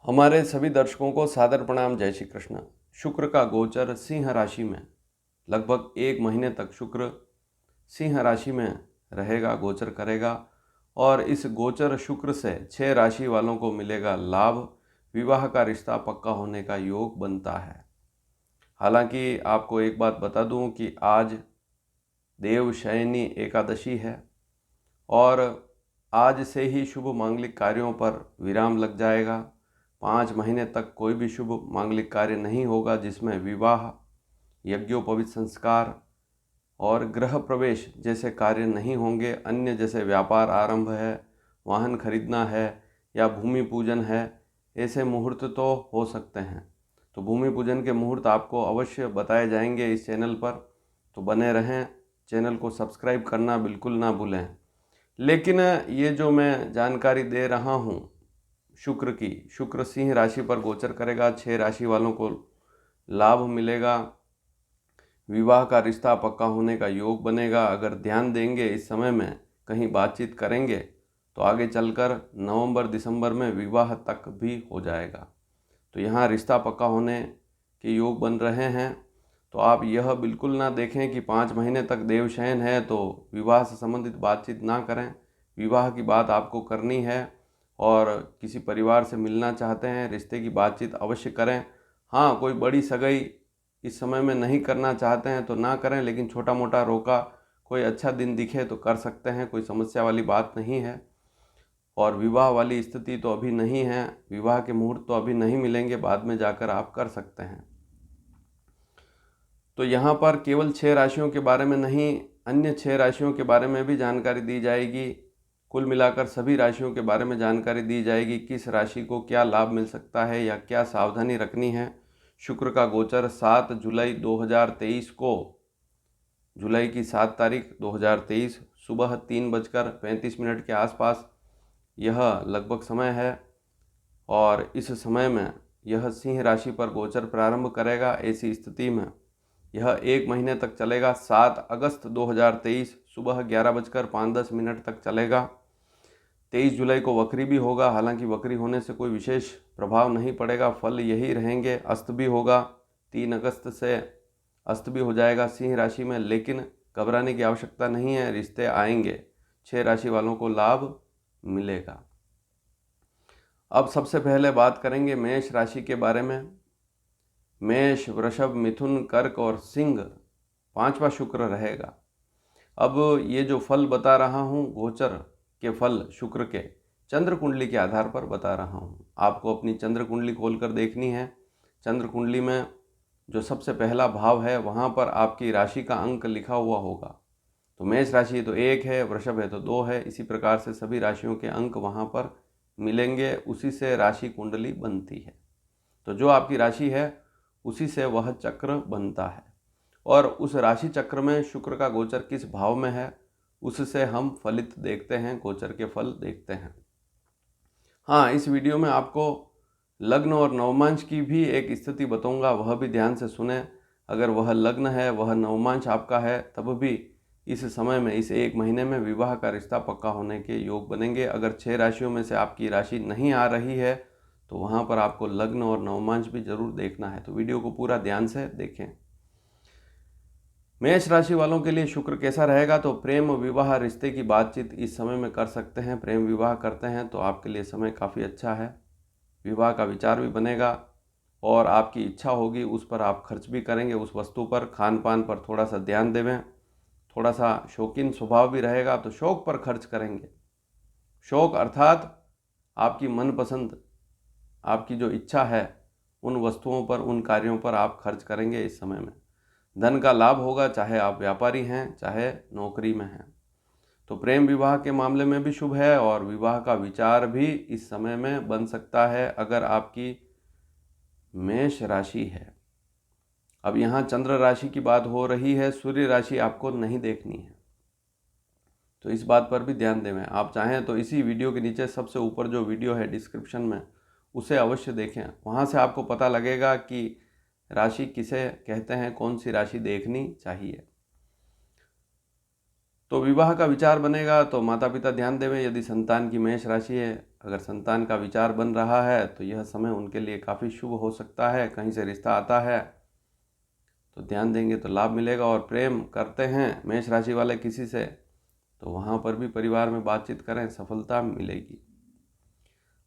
हमारे सभी दर्शकों को सादर प्रणाम। जय श्री कृष्ण। शुक्र का गोचर सिंह राशि में लगभग 1 महीने तक शुक्र सिंह राशि में रहेगा, गोचर करेगा। और इस गोचर शुक्र से 6 राशि वालों को मिलेगा लाभ। विवाह का रिश्ता पक्का होने का योग बनता है। हालांकि आपको एक बात बता दूं कि आज देवशयनी एकादशी है और आज से ही शुभ मांगलिक कार्यों पर विराम लग जाएगा। 5 महीने तक कोई भी शुभ मांगलिक कार्य नहीं होगा जिसमें विवाह, यज्ञोपवीत संस्कार और गृह प्रवेश जैसे कार्य नहीं होंगे। अन्य जैसे व्यापार आरंभ है, वाहन खरीदना है या भूमि पूजन है, ऐसे मुहूर्त तो हो सकते हैं। तो भूमि पूजन के मुहूर्त आपको अवश्य बताए जाएंगे इस चैनल पर, तो बने रहें। चैनल को सब्सक्राइब करना बिल्कुल ना भूलें। लेकिन ये जो मैं जानकारी दे रहा हूँ शुक्र की, शुक्र सिंह राशि पर गोचर करेगा, 6 राशि वालों को लाभ मिलेगा, विवाह का रिश्ता पक्का होने का योग बनेगा। अगर ध्यान देंगे, इस समय में कहीं बातचीत करेंगे तो आगे चलकर नवंबर दिसंबर में विवाह तक भी हो जाएगा। तो यहाँ रिश्ता पक्का होने के योग बन रहे हैं। तो आप यह बिल्कुल ना देखें कि 5 महीने तक देवशयन है तो विवाह से संबंधित बातचीत ना करें। विवाह की बात आपको करनी है और किसी परिवार से मिलना चाहते हैं, रिश्ते की बातचीत अवश्य करें। हाँ, कोई बड़ी सगाई इस समय में नहीं करना चाहते हैं तो ना करें, लेकिन छोटा मोटा रोका कोई अच्छा दिन दिखे तो कर सकते हैं, कोई समस्या वाली बात नहीं है। और विवाह वाली स्थिति तो अभी नहीं है, विवाह के मुहूर्त तो अभी नहीं मिलेंगे, बाद में जाकर आप कर सकते हैं। तो यहाँ पर केवल 6 राशियों के बारे में नहीं, अन्य 6 राशियों के बारे में भी जानकारी दी जाएगी। कुल मिलाकर सभी राशियों के बारे में जानकारी दी जाएगी, किस राशि को क्या लाभ मिल सकता है या क्या सावधानी रखनी है। शुक्र का गोचर 7 जुलाई 2023 को, जुलाई की 7 तारीख 2023 सुबह 3:35 के आसपास यह लगभग समय है। और इस समय में यह सिंह राशि पर गोचर प्रारंभ करेगा। ऐसी स्थिति में यह 1 महीने तक चलेगा। 7 अगस्त 2023 सुबह 11:05 तक चलेगा। 23 जुलाई को वक्री भी होगा। हालांकि वक्री होने से कोई विशेष प्रभाव नहीं पड़ेगा, फल यही रहेंगे। अस्त भी होगा, 3 अगस्त से अस्त भी हो जाएगा सिंह राशि में, लेकिन घबराने की आवश्यकता नहीं है, रिश्ते आएंगे, 6 राशि वालों को लाभ मिलेगा। अब सबसे पहले बात करेंगे मेष राशि के बारे में। मेष, वृषभ, मिथुन, कर्क और सिंह 5वां शुक्र रहेगा। अब ये जो फल बता रहा हूँ, गोचर के फल शुक्र के चंद्र कुंडली के आधार पर बता रहा हूँ। आपको अपनी चंद्र कुंडली खोलकर देखनी है। चंद्र कुंडली में जो सबसे पहला भाव है वहाँ पर आपकी राशि का अंक लिखा हुआ होगा। तो मेष राशि है तो 1 है, वृषभ है तो 2 है, इसी प्रकार से सभी राशियों के अंक वहाँ पर मिलेंगे, उसी से राशि कुंडली बनती है। तो जो आपकी राशि है उसी से वह चक्र बनता है और उस राशि चक्र में शुक्र का गोचर किस भाव में है उससे हम फलित देखते हैं, गोचर के फल देखते हैं। हाँ, इस वीडियो में आपको लग्न और नवमांश की भी एक स्थिति बताऊंगा, वह भी ध्यान से सुने। अगर वह लग्न है, वह नवमांश आपका है, तब भी इस समय में, इस 1 महीने में विवाह का रिश्ता पक्का होने के योग बनेंगे। अगर 6 राशियों में से आपकी राशि नहीं आ रही है तो वहाँ पर आपको लग्न और नवमांश भी जरूर देखना है। तो वीडियो को पूरा ध्यान से देखें। मेष राशि वालों के लिए शुक्र कैसा रहेगा? तो प्रेम, विवाह, रिश्ते की बातचीत इस समय में कर सकते हैं। प्रेम विवाह करते हैं तो आपके लिए समय काफ़ी अच्छा है। विवाह का विचार भी बनेगा और आपकी इच्छा होगी, उस पर आप खर्च भी करेंगे, उस वस्तु पर। खान पान पर थोड़ा सा ध्यान देवें। थोड़ा सा शौकीन स्वभाव भी रहेगा तो शौक पर खर्च करेंगे। शौक अर्थात आपकी मनपसंद, आपकी जो इच्छा है, उन वस्तुओं पर, उन कार्यों पर आप खर्च करेंगे इस समय में। धन का लाभ होगा, चाहे आप व्यापारी हैं चाहे नौकरी में हैं। तो प्रेम विवाह के मामले में भी शुभ है और विवाह का विचार भी इस समय में बन सकता है अगर आपकी मेष राशि है। अब यहाँ चंद्र राशि की बात हो रही है, सूर्य राशि आपको नहीं देखनी है, तो इस बात पर भी ध्यान दें। आप चाहें तो इसी वीडियो के नीचे सबसे ऊपर जो वीडियो है डिस्क्रिप्शन में, उसे अवश्य देखें। वहाँ से आपको पता लगेगा कि राशि किसे कहते हैं, कौन सी राशि देखनी चाहिए। तो विवाह का विचार बनेगा तो माता पिता ध्यान देवें। यदि संतान की मेष राशि है, अगर संतान का विचार बन रहा है तो यह समय उनके लिए काफ़ी शुभ हो सकता है। कहीं से रिश्ता आता है तो ध्यान देंगे तो लाभ मिलेगा। और प्रेम करते हैं मेष राशि वाले किसी से तो वहाँ पर भी परिवार में बातचीत करें, सफलता मिलेगी।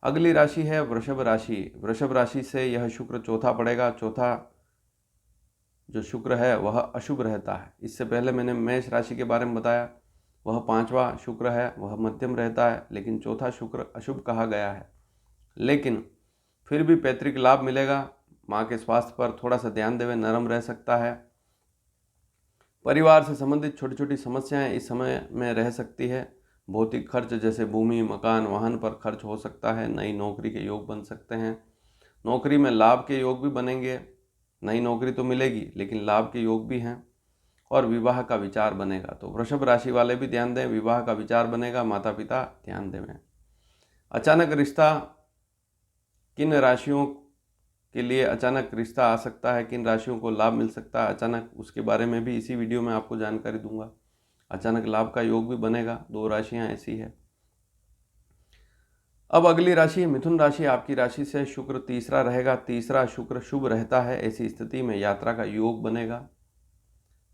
अगली राशि है वृषभ राशि। वृषभ राशि से यह शुक्र चौथा पड़ेगा। चौथा जो शुक्र है वह अशुभ रहता है। इससे पहले मैंने मेष राशि के बारे में बताया, वह पांचवा शुक्र है, वह मध्यम रहता है, लेकिन चौथा शुक्र अशुभ कहा गया है। लेकिन फिर भी पैतृक लाभ मिलेगा। माँ के स्वास्थ्य पर थोड़ा सा ध्यान देवें, नरम रह सकता है। परिवार से संबंधित छोटी छोटी समस्याएं इस समय में रह सकती है। भौतिक खर्च जैसे भूमि, मकान, वाहन पर खर्च हो सकता है। नई नौकरी के योग बन सकते हैं। नौकरी में लाभ के योग भी बनेंगे। नई नौकरी तो मिलेगी लेकिन लाभ के योग भी हैं। और विवाह का विचार बनेगा। तो वृषभ राशि वाले भी ध्यान दें, विवाह का विचार बनेगा, माता पिता ध्यान देवें। अचानक रिश्ता, किन राशियों के लिए अचानक रिश्ता आ सकता है, किन राशियों को लाभ मिल सकता है अचानक, उसके बारे में भी इसी वीडियो में आपको जानकारी दूंगा। अचानक लाभ का योग भी बनेगा। 2 राशियां ऐसी है। अब अगली राशि है मिथुन राशि। आपकी राशि से शुक्र तीसरा रहेगा। तीसरा शुक्र शुभ रहता है। ऐसी स्थिति में यात्रा का योग बनेगा।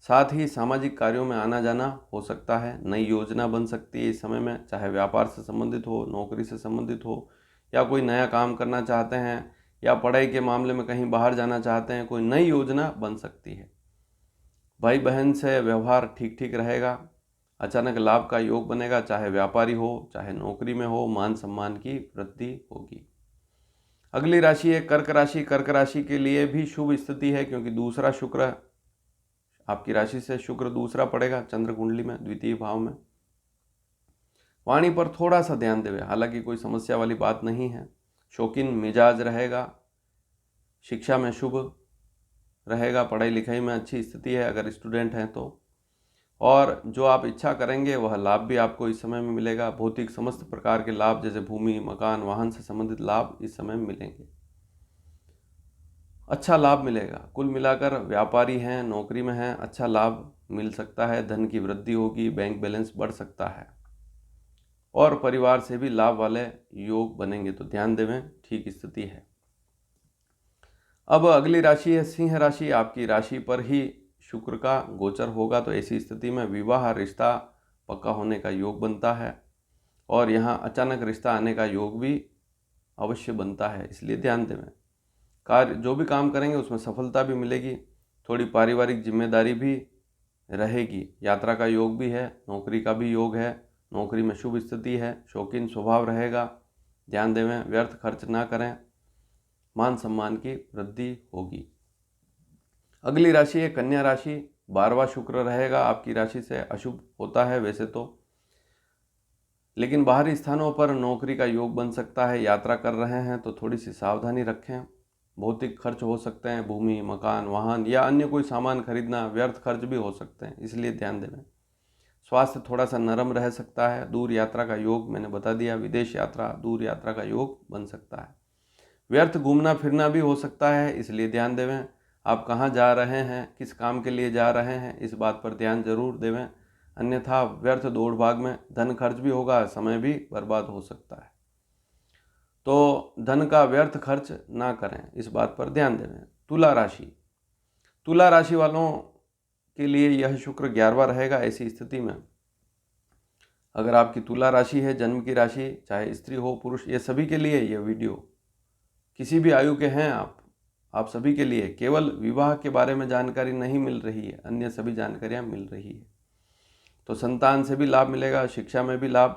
साथ ही सामाजिक कार्यों में आना जाना हो सकता है। नई योजना बन सकती है इस समय में, चाहे व्यापार से संबंधित हो, नौकरी से संबंधित हो, या कोई नया काम करना चाहते हैं, या पढ़ाई के मामले में कहीं बाहर जाना चाहते हैं, कोई नई योजना बन सकती है। भाई बहन से व्यवहार ठीक ठीक रहेगा। अचानक लाभ का योग बनेगा, चाहे व्यापारी हो, चाहे नौकरी में हो, मान सम्मान की वृद्धि होगी। अगली राशि है कर्क राशि। कर्क राशि के लिए भी शुभ स्थिति है, क्योंकि दूसरा शुक्र, आपकी राशि से शुक्र दूसरा पड़ेगा चंद्र कुंडली में, द्वितीय भाव में। वाणी पर थोड़ा सा ध्यान देवे, हालांकि कोई समस्या वाली बात नहीं है। शौकीन मिजाज रहेगा। शिक्षा में शुभ रहेगा। पढ़ाई लिखाई में अच्छी स्थिति है अगर स्टूडेंट हैं तो। और जो आप इच्छा करेंगे वह लाभ भी आपको इस समय में मिलेगा। भौतिक समस्त प्रकार के लाभ जैसे भूमि, मकान, वाहन से संबंधित लाभ इस समय में मिलेंगे। अच्छा लाभ मिलेगा। कुल मिलाकर व्यापारी हैं, नौकरी में हैं, अच्छा लाभ मिल सकता है। धन की वृद्धि होगी, बैंक बैलेंस बढ़ सकता है। और परिवार से भी लाभ वाले योग बनेंगे, तो ध्यान देवें, ठीक स्थिति है। अब अगली राशि है सिंह राशि। आपकी राशि पर ही शुक्र का गोचर होगा, तो ऐसी स्थिति में विवाह रिश्ता पक्का होने का योग बनता है। और यहाँ अचानक रिश्ता आने का योग भी अवश्य बनता है, इसलिए ध्यान देवें। कार्य जो भी काम करेंगे उसमें सफलता भी मिलेगी। थोड़ी पारिवारिक जिम्मेदारी भी रहेगी। यात्रा का योग भी है, नौकरी का भी योग है। नौकरी में शुभ स्थिति है। शौकीन स्वभाव रहेगा, ध्यान देवें, व्यर्थ खर्च ना करें। मान सम्मान की वृद्धि होगी। अगली राशि है कन्या राशि। 12वां शुक्र रहेगा। आपकी राशि से अशुभ होता है वैसे तो, लेकिन बाहरी स्थानों पर नौकरी का योग बन सकता है। यात्रा कर रहे हैं तो थोड़ी सी सावधानी रखें। भौतिक खर्च हो सकते हैं, भूमि, मकान, वाहन या अन्य कोई सामान खरीदना, व्यर्थ खर्च भी हो सकते हैं, इसलिए ध्यान देवें। स्वास्थ्य थोड़ा सा नरम रह सकता है। दूर यात्रा का योग मैंने बता दिया, विदेश यात्रा, दूर यात्रा का योग बन सकता है। व्यर्थ घूमना फिरना भी हो सकता है, इसलिए ध्यान देवें। आप कहाँ जा रहे हैं, किस काम के लिए जा रहे हैं, इस बात पर ध्यान जरूर देवें। अन्यथा व्यर्थ दौड़ भाग में धन खर्च भी होगा, समय भी बर्बाद हो सकता है। तो धन का व्यर्थ खर्च ना करें, इस बात पर ध्यान देवें। तुला राशि। तुला राशि वालों के लिए यह शुक्र 11वां रहेगा। ऐसी स्थिति में अगर आपकी तुला राशि है, जन्म की राशि, चाहे स्त्री हो पुरुष, ये सभी के लिए यह वीडियो, किसी भी आयु के हैं आप सभी के लिए। केवल विवाह के बारे में जानकारी नहीं मिल रही है, अन्य सभी जानकारियां मिल रही है। तो संतान से भी लाभ मिलेगा, शिक्षा में भी लाभ,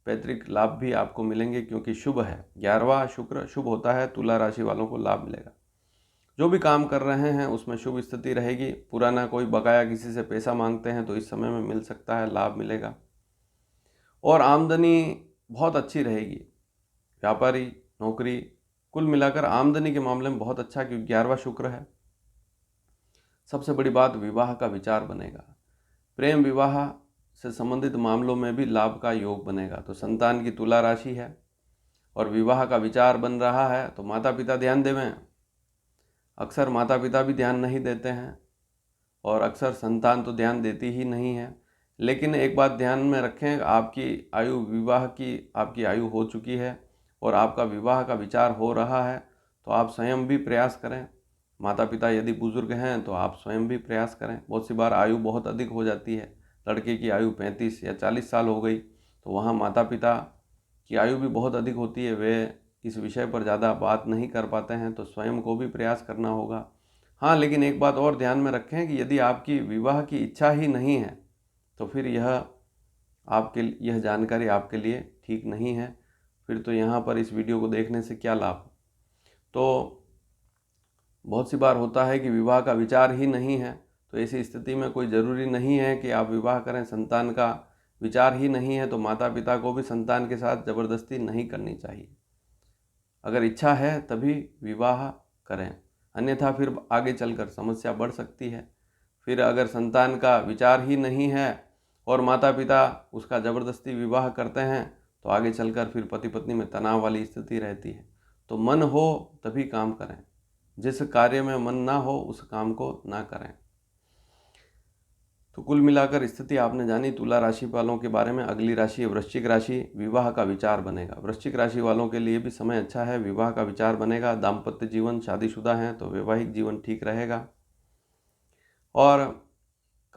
पैतृक लाभ भी आपको मिलेंगे, क्योंकि शुभ है। 11वां शुक्र शुभ होता है, तुला राशि वालों को लाभ मिलेगा। जो भी काम कर रहे हैं उसमें शुभ स्थिति रहेगी। पुराना कोई बकाया किसी से पैसा मांगते हैं तो इस समय में मिल सकता है, लाभ मिलेगा। और आमदनी बहुत अच्छी रहेगी। व्यापारी, नौकरी, कुल मिलाकर आमदनी के मामले में बहुत अच्छा, क्योंकि 11वां शुक्र है। सबसे बड़ी बात, विवाह का विचार बनेगा। प्रेम विवाह से संबंधित मामलों में भी लाभ का योग बनेगा। तो संतान की तुला राशि है और विवाह का विचार बन रहा है, तो माता पिता ध्यान देवें। अक्सर माता पिता भी ध्यान नहीं देते हैं और अक्सर संतान तो ध्यान देती ही नहीं है, लेकिन एक बात ध्यान में रखें, आपकी आयु विवाह की आपकी आयु हो चुकी है और आपका विवाह का विचार हो रहा है, तो आप स्वयं भी प्रयास करें। माता पिता यदि बुजुर्ग हैं तो आप स्वयं भी प्रयास करें। बहुत सी बार आयु बहुत अधिक हो जाती है, लड़के की आयु 35 या 40 साल हो गई, तो वहाँ माता पिता की आयु भी बहुत अधिक होती है, वे इस विषय पर ज़्यादा बात नहीं कर पाते हैं, तो स्वयं को भी प्रयास करना होगा। हाँ, लेकिन एक बात और ध्यान में रखें कि यदि आपकी विवाह की इच्छा ही नहीं है तो फिर यह जानकारी आपके लिए ठीक नहीं है। फिर तो यहाँ पर इस वीडियो को देखने से क्या लाभ। तो बहुत सी बार होता है कि विवाह का विचार ही नहीं है, तो ऐसी स्थिति में कोई ज़रूरी नहीं है कि आप विवाह करें। संतान का विचार ही नहीं है तो माता पिता को भी संतान के साथ ज़बरदस्ती नहीं करनी चाहिए। अगर इच्छा है तभी विवाह करें, अन्यथा फिर आगे चलकर समस्या बढ़ सकती है। फिर अगर संतान का विचार ही नहीं है और माता पिता उसका ज़बरदस्ती विवाह करते हैं तो आगे चलकर फिर पति पत्नी में तनाव वाली स्थिति रहती है। तो मन हो तभी काम करें, जिस कार्य में मन ना हो उस काम को ना करें। तो कुल मिलाकर स्थिति आपने जानी तुला राशि वालों के बारे में। अगली राशि है वृश्चिक राशि। विवाह का विचार बनेगा। वृश्चिक राशि वालों के लिए भी समय अच्छा है, विवाह का विचार बनेगा। दाम्पत्य जीवन, शादीशुदा हैं तो वैवाहिक जीवन ठीक रहेगा और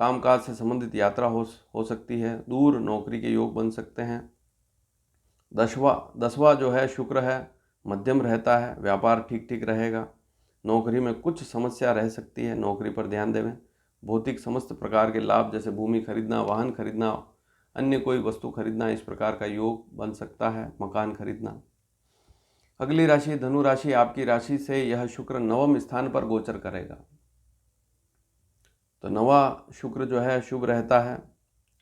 कामकाज से संबंधित यात्रा हो सकती है। दूर नौकरी के योग बन सकते हैं। दसवां जो है शुक्र है, मध्यम रहता है, व्यापार ठीक ठीक रहेगा। नौकरी में कुछ समस्या रह सकती है, नौकरी पर ध्यान देवें। भौतिक समस्त प्रकार के लाभ जैसे भूमि खरीदना, वाहन खरीदना, अन्य कोई वस्तु खरीदना, इस प्रकार का योग बन सकता है, मकान खरीदना। अगली राशि धनु राशि। आपकी राशि से यह शुक्र 9वें स्थान पर गोचर करेगा, तो नवा शुक्र जो है शुभ रहता है।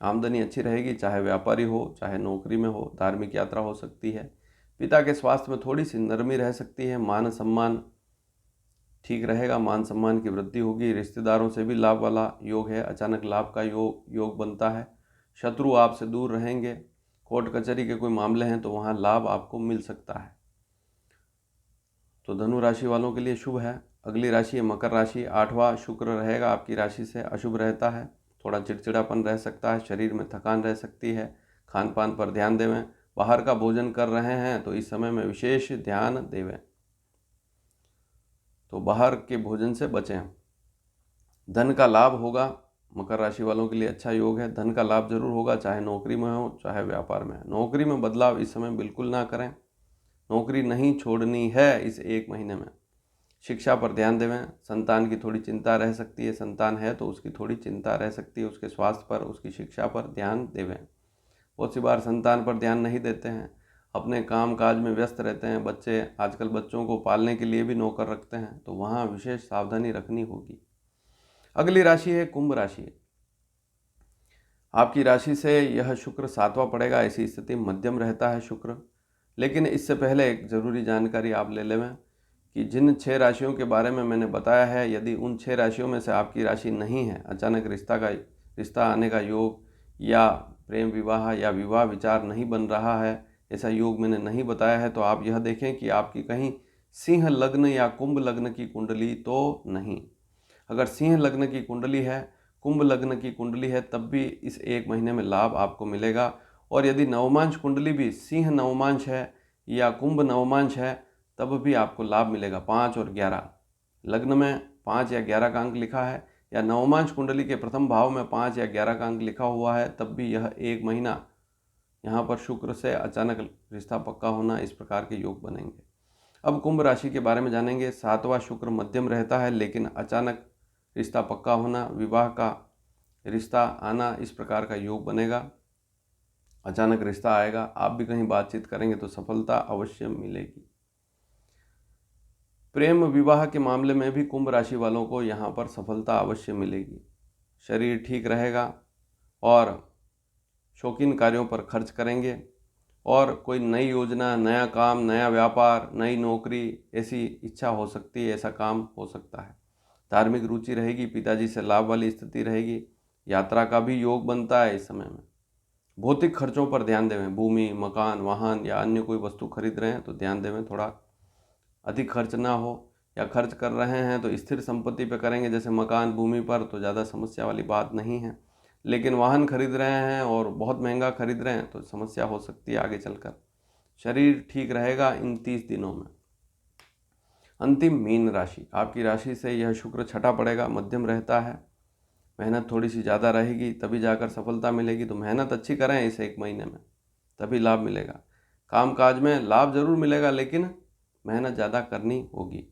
आमदनी अच्छी रहेगी, चाहे व्यापारी हो चाहे नौकरी में हो। धार्मिक यात्रा हो सकती है। पिता के स्वास्थ्य में थोड़ी सी नरमी रह सकती है। मान सम्मान ठीक रहेगा, मान सम्मान की वृद्धि होगी। रिश्तेदारों से भी लाभ वाला योग है, अचानक लाभ का योग बनता है। शत्रु आपसे दूर रहेंगे। कोर्ट कचहरी के कोई मामले हैं तो वहाँ लाभ आपको मिल सकता है। तो धनु राशि वालों के लिए शुभ है। अगली राशि है मकर राशि। 8वां शुक्र रहेगा आपकी राशि से, अशुभ रहता है। थोड़ा चिड़चिड़ापन रह सकता है, शरीर में थकान रह सकती है। खान पान पर ध्यान देवें। बाहर का भोजन कर रहे हैं तो इस समय में विशेष ध्यान देवें, तो बाहर के भोजन से बचें। धन का लाभ होगा, मकर राशि वालों के लिए अच्छा योग है। धन का लाभ जरूर होगा, चाहे नौकरी में हो चाहे व्यापार में। नौकरी में बदलाव इस समय बिल्कुल ना करें, नौकरी नहीं छोड़नी है इस 1 महीने में। शिक्षा पर ध्यान देवें। संतान की थोड़ी चिंता रह सकती है, संतान है तो उसकी थोड़ी चिंता रह सकती है। उसके स्वास्थ्य पर, उसकी शिक्षा पर ध्यान देवें। बहुत सी बार संतान पर ध्यान नहीं देते हैं, अपने काम काज में व्यस्त रहते हैं। बच्चे आजकल बच्चों को पालने के लिए भी नौकर रखते हैं, तो वहाँ विशेष सावधानी रखनी होगी। अगली राशि है कुंभ राशि। आपकी राशि से यह शुक्र 7वां पड़ेगा। ऐसी स्थिति मध्यम रहता है शुक्र। लेकिन इससे पहले एक ज़रूरी जानकारी आप ले लें कि जिन 6 राशियों के बारे में मैंने बताया है, यदि उन 6 राशियों में से आपकी राशि नहीं है, अचानक रिश्ता आने का योग या प्रेम विवाह या विवाह विचार नहीं बन रहा है, ऐसा योग मैंने नहीं बताया है, तो आप यह देखें कि आपकी कहीं सिंह लग्न या कुंभ लग्न की कुंडली तो नहीं। अगर सिंह लग्न की कुंडली है, कुंभ लग्न की कुंडली है, तब भी इस 1 महीने में लाभ आपको मिलेगा। और यदि नवमांश कुंडली भी सिंह नवमांश है या कुंभ नवमांश है, तब भी आपको लाभ मिलेगा। 5 और 11 लग्न में 5 या 11 का अंक लिखा है, या नवमांश कुंडली के प्रथम भाव में 5 या 11 का अंक लिखा हुआ है, तब भी यह 1 महीना यहाँ पर शुक्र से अचानक रिश्ता पक्का होना, इस प्रकार के योग बनेंगे। अब कुंभ राशि के बारे में जानेंगे। 7वां शुक्र मध्यम रहता है, लेकिन अचानक रिश्ता पक्का होना, विवाह का रिश्ता आना, इस प्रकार का योग बनेगा। अचानक रिश्ता आएगा, आप भी कहीं बातचीत करेंगे तो सफलता अवश्य मिलेगी। प्रेम विवाह के मामले में भी कुंभ राशि वालों को यहाँ पर सफलता अवश्य मिलेगी। शरीर ठीक रहेगा और शौकीन कार्यों पर खर्च करेंगे, और कोई नई योजना, नया काम, नया व्यापार, नई नौकरी, ऐसी इच्छा हो सकती है, ऐसा काम हो सकता है। धार्मिक रुचि रहेगी, पिताजी से लाभ वाली स्थिति रहेगी। यात्रा का भी योग बनता है इस समय में। भौतिक खर्चों पर ध्यान देवें। भूमि, मकान, वाहन या अन्य कोई वस्तु खरीद रहे हैं तो ध्यान देवें, थोड़ा अधिक खर्च ना हो। या खर्च कर रहे हैं तो स्थिर संपत्ति पर करेंगे, जैसे मकान, भूमि पर, तो ज़्यादा समस्या वाली बात नहीं है। लेकिन वाहन खरीद रहे हैं और बहुत महंगा खरीद रहे हैं तो समस्या हो सकती है आगे चलकर। शरीर ठीक रहेगा इन 30 दिनों में। अंतिम मीन राशि, आपकी राशि से यह शुक्र छठा पड़ेगा, मध्यम रहता है। मेहनत थोड़ी सी ज़्यादा रहेगी तभी जाकर सफलता मिलेगी, तो मेहनत अच्छी करें इस 1 महीने में, तभी लाभ मिलेगा। कामकाज में लाभ जरूर मिलेगा लेकिन मेहनत ज़्यादा करनी होगी।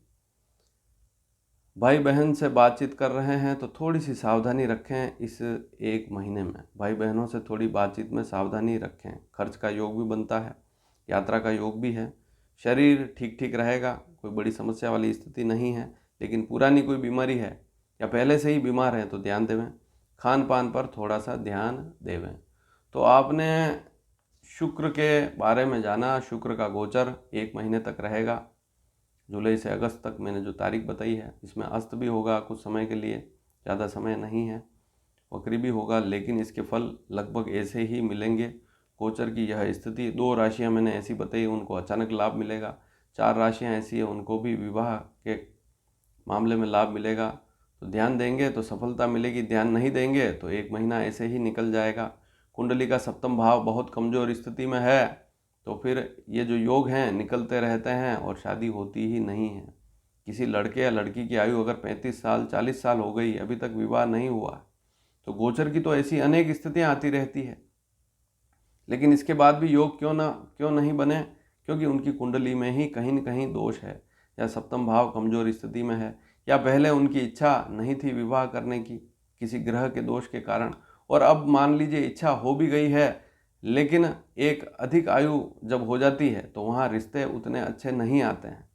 भाई बहन से बातचीत कर रहे हैं तो थोड़ी सी सावधानी रखें इस 1 महीने में। भाई बहनों से थोड़ी बातचीत में सावधानी रखें। खर्च का योग भी बनता है, यात्रा का योग भी है। शरीर ठीक ठीक रहेगा, कोई बड़ी समस्या वाली स्थिति नहीं है, लेकिन पुरानी कोई बीमारी है या पहले से ही बीमार हैं तो ध्यान देवें। खान पान पर थोड़ा सा ध्यान देवें। तो आपने शुक्र के बारे में जाना। शुक्र का गोचर 1 महीने तक रहेगा, जुलाई से अगस्त तक मैंने जो तारीख बताई है। इसमें अस्त भी होगा कुछ समय के लिए, ज़्यादा समय नहीं है, वक्री भी होगा, लेकिन इसके फल लगभग ऐसे ही मिलेंगे। गोचर की यह स्थिति, 2 राशियां मैंने ऐसी बताई उनको अचानक लाभ मिलेगा, 4 राशियां ऐसी हैं उनको भी विवाह के मामले में लाभ मिलेगा। तो ध्यान देंगे तो सफलता मिलेगी, ध्यान नहीं देंगे तो 1 महीना ऐसे ही निकल जाएगा। कुंडली का 7वां भाव बहुत कमज़ोर स्थिति में है तो फिर ये जो योग हैं निकलते रहते हैं और शादी होती ही नहीं है। किसी लड़के या लड़की की आयु अगर 35 साल 40 साल हो गई, अभी तक विवाह नहीं हुआ, तो गोचर की तो ऐसी अनेक स्थितियां आती रहती है। लेकिन इसके बाद भी योग क्यों नहीं बने? क्योंकि उनकी कुंडली में ही कहीं न कहीं दोष है, या 7वां भाव कमज़ोर स्थिति में है, या पहले उनकी इच्छा नहीं थी विवाह करने की किसी ग्रह के दोष के कारण, और अब मान लीजिए इच्छा हो भी गई है, लेकिन एक अधिक आयु जब हो जाती है तो वहाँ रिश्ते उतने अच्छे नहीं आते हैं।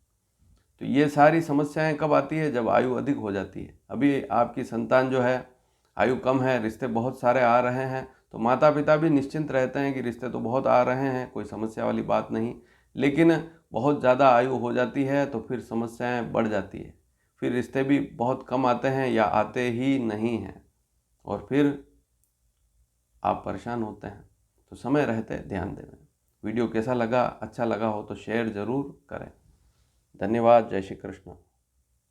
तो ये सारी समस्याएं कब आती है? जब आयु अधिक हो जाती है। अभी आपकी संतान जो है आयु कम है, रिश्ते बहुत सारे आ रहे हैं, तो माता पिता भी निश्चिंत रहते हैं कि रिश्ते तो बहुत आ रहे हैं, कोई समस्या वाली बात नहीं। लेकिन बहुत ज़्यादा आयु हो जाती है तो फिर समस्याएं बढ़ जाती है, फिर रिश्ते भी बहुत कम आते हैं या आते ही नहीं हैं, और फिर आप परेशान होते हैं। तो समय रहते ध्यान दें। वीडियो कैसा लगा? अच्छा लगा हो तो शेयर ज़रूर करें। धन्यवाद। जय श्री कृष्ण।